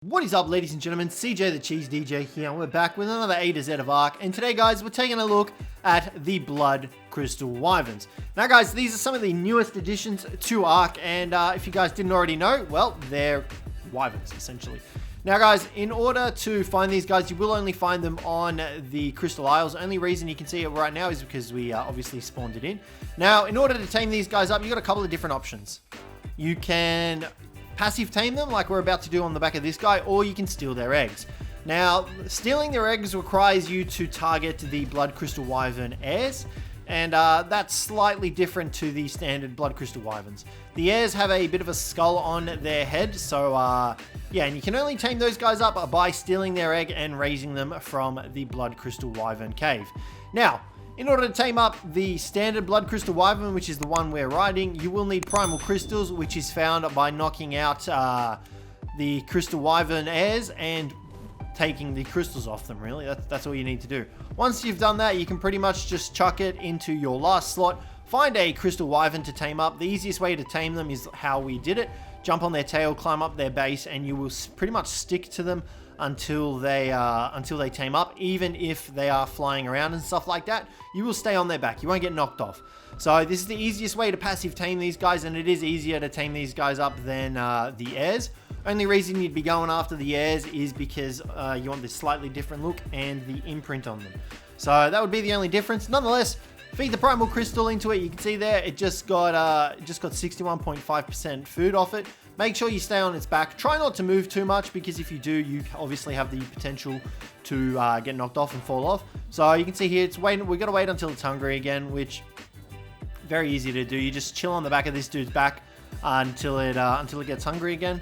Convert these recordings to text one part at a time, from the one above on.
What is up, ladies and gentlemen? Cjthecheesedj here, and we're back with another A to Z of Ark. And today, guys, we're taking a look at the Blood Crystal Wyverns. Now, guys, these are some of the newest additions to Ark, and if you guys didn't already know, well, they're Wyverns, essentially. Now, guys, in order to find these guys, you will only find them on the Crystal Isles. Only reason you can see it right now is because we obviously spawned it in. Now, in order to tame these guys up, you've got a couple of different options. You can passive tame them like we're about to do on the back of this guy, or you can steal their eggs. Now, stealing their eggs requires you to target the Blood Crystal Wyvern heirs, and that's slightly different to the standard Blood Crystal Wyverns. The heirs have a bit of a skull on their head, so yeah, and you can only tame those guys up by stealing their egg and raising them from the Blood Crystal Wyvern cave. Now, in order to tame up the standard Blood Crystal Wyvern, which is the one we're riding, you will need Primal Crystals, which is found by knocking out the Crystal Wyvern heirs and taking the crystals off them, really. That's all you need to do. Once you've done that, you can pretty much just chuck it into your last slot, find a Crystal Wyvern to tame up. The easiest way to tame them is how we did it. Jump on their tail, climb up their base, and you will pretty much stick to them until they tame up. Even if they are flying around and stuff like that, you will stay on their back. You won't get knocked off. So this is the easiest way to passive tame these guys, and it is easier to tame these guys up than the heirs. Only reason you'd be going after the heirs is because you want this slightly different look and the imprint on them. So that would be the only difference. Nonetheless, feed the Primal Crystal into it. You can see there it just got 61.5% food off it. Make sure you stay on its back. Try not to move too much, because if you do, you obviously have the potential to get knocked off and fall off. So you can see here, it's waiting. We got to wait until it's hungry again, which very easy to do. You just chill on the back of this dude's back until it gets hungry again.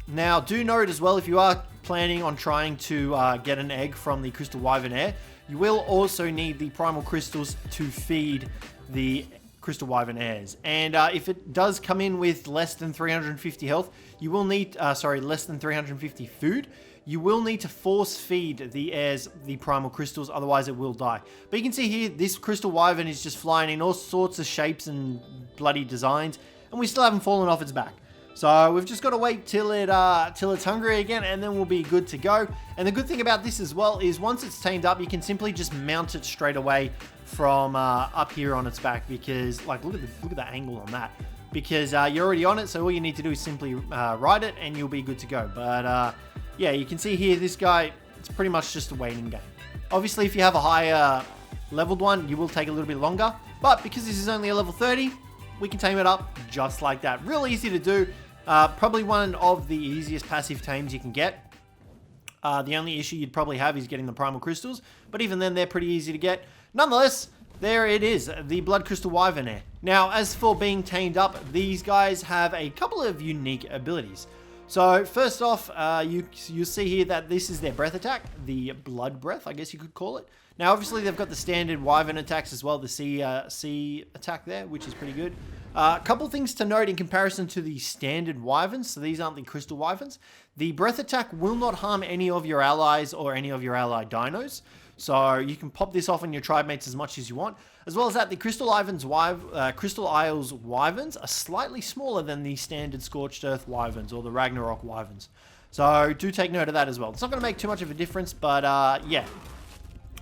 Now, do note as well, if you are planning on trying to get an egg from the Crystal Wyvern heir, you will also need the Primal Crystals to feed the Crystal Wyvern heirs. And if it does come in with less than 350 health, you will need, less than 350 food, you will need to force feed the heirs the Primal Crystals, otherwise it will die. But you can see here, this Crystal Wyvern is just flying in all sorts of shapes and bloody designs, and we still haven't fallen off its back. So we've just got to wait till it's hungry again, and then we'll be good to go. And the good thing about this as well is once it's tamed up, you can simply just mount it straight away from up here on its back, because like look at the angle on that. Because you're already on it, so all you need to do is simply ride it, and you'll be good to go. But yeah, you can see here this guy, it's pretty much just a waiting game. Obviously, if you have a higher leveled one, you will take a little bit longer. But because this is only a level 30, we can tame it up just like that. Real easy to do. Probably one of the easiest passive tames you can get. The only issue you'd probably have is getting the Primal Crystals, but even then they're pretty easy to get. Nonetheless, there it is, the Blood Crystal Wyvern heir. Now, as for being tamed up, these guys have a couple of unique abilities. So first off, you'll see here that this is their breath attack, the Blood Breath, I guess you could call it. Now, obviously, they've got the standard Wyvern attacks as well, the sea attack there, which is pretty good. A couple things to note in comparison to the standard Wyverns, so these aren't the Crystal Wyverns. The breath attack will not harm any of your allies or any of your allied dinos, so you can pop this off on your tribe mates as much as you want. As well as that, the Crystal Isles Wyverns are slightly smaller than the standard Scorched Earth Wyverns or the Ragnarok Wyverns. So do take note of that as well. It's not going to make too much of a difference, but yeah.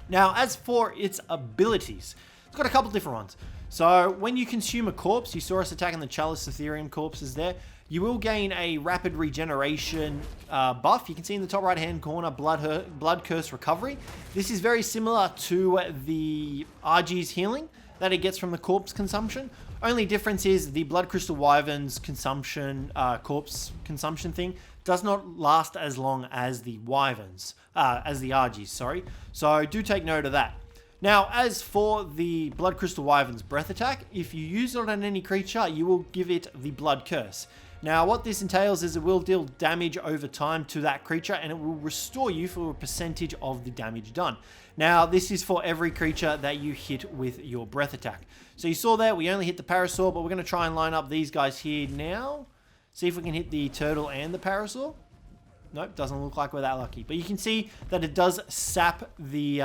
Now, as for its abilities, it's got a couple different ones. So when you consume a corpse, you saw us attacking the Chalice Ethereum corpses there, you will gain a rapid regeneration buff. You can see in the top right hand corner, Blood Curse Recovery. This is very similar to the RG's healing that it gets from the corpse consumption. Only difference is the Blood Crystal Wyvern's consumption, corpse consumption thing, does not last as long as the Wyverns, as the RG's, sorry. So do take note of that. Now, as for the Blood Crystal Wyvern's breath attack, if you use it on any creature, you will give it the Blood Curse. Now, what this entails is it will deal damage over time to that creature, and it will restore you for a percentage of the damage done. Now, this is for every creature that you hit with your breath attack. So you saw there, we only hit the Parasaur, but we're going to try and line up these guys here now. See if we can hit the Turtle and the Parasaur. Nope, doesn't look like we're that lucky. But you can see that it does sap the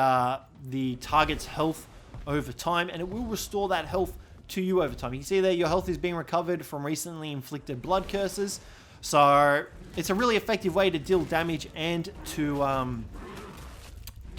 target's health over time, and it will restore that health to you over time. You can see there your health is being recovered from recently inflicted blood curses. So it's a really effective way to deal damage and to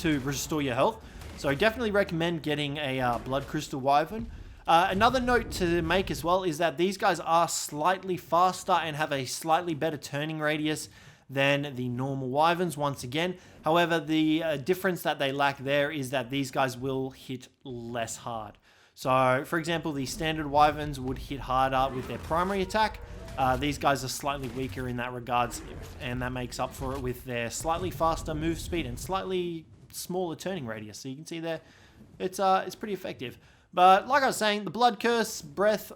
restore your health. So definitely recommend getting a Blood Crystal Wyvern. Another note to make as well is that these guys are slightly faster and have a slightly better turning radius than the normal Wyverns once again. However, the difference that they lack there is that these guys will hit less hard. So, for example, the standard Wyverns would hit harder with their primary attack. These guys are slightly weaker in that regards, and that makes up for it with their slightly faster move speed and slightly smaller turning radius. So you can see there, it's pretty effective. But like I was saying, the Blood Curse, Breath,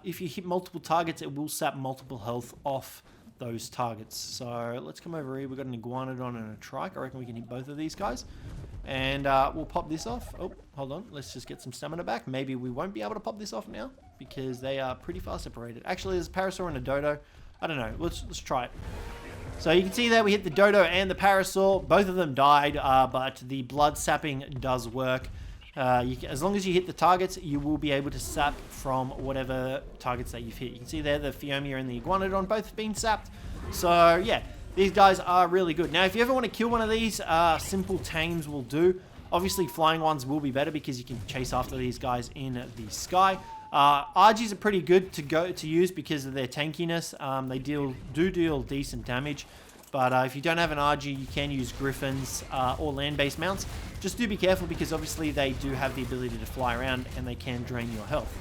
if you hit multiple targets, it will sap multiple health off those targets. So let's come over here. We've got an Iguanodon and a Trike. I reckon we can hit both of these guys. And we'll pop this off. Oh, hold on. Let's just get some stamina back. Maybe we won't be able to pop this off now because they are pretty far separated. Actually, there's a Parasaur and a Dodo. I don't know. Let's try it. So you can see there we hit the Dodo and the Parasaur. Both of them died, but the blood sapping does work. As long as you hit the targets, you will be able to sap from whatever targets that you've hit. You can see there the Phiomia and the Iguanodon both have been sapped. So yeah, these guys are really good. Now, if you ever want to kill one of these, simple tames will do. Obviously, flying ones will be better because you can chase after these guys in the sky. RGs are pretty good to use because of their tankiness. They do deal decent damage. But if you don't have an RG, you can use Griffins or land-based mounts. Just do be careful because obviously they do have the ability to fly around and they can drain your health.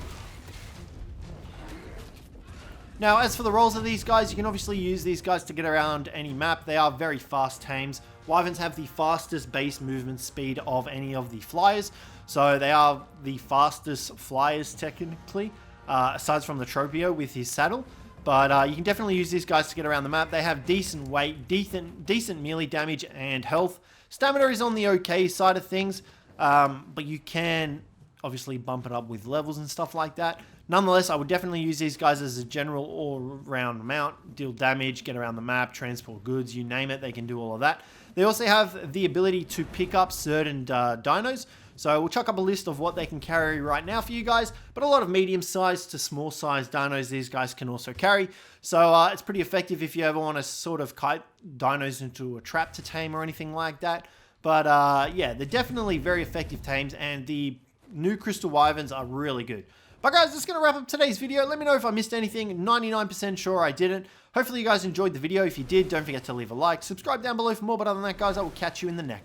Now, as for the rolls of these guys, you can obviously use these guys to get around any map. They are very fast tames. Wyverns have the fastest base movement speed of any of the flyers. So they are the fastest flyers technically, aside from the Tropio with his saddle. But you can definitely use these guys to get around the map. They have decent weight, decent melee damage and health. Stamina is on the okay side of things, but you can obviously bump it up with levels and stuff like that. Nonetheless, I would definitely use these guys as a general all-round mount, deal damage, get around the map, transport goods, you name it, they can do all of that. They also have the ability to pick up certain dinos. So we'll chuck up a list of what they can carry right now for you guys, but a lot of medium-sized to small-sized dinos these guys can also carry. So it's pretty effective if you ever want to sort of kite dinos into a trap to tame or anything like that. But yeah, they're definitely very effective tames, and the new Crystal Wyverns are really good. But guys, that's going to wrap up today's video. Let me know if I missed anything. 99% sure I didn't. Hopefully you guys enjoyed the video. If you did, don't forget to leave a like. Subscribe down below for more. But other than that, guys, I will catch you in the next.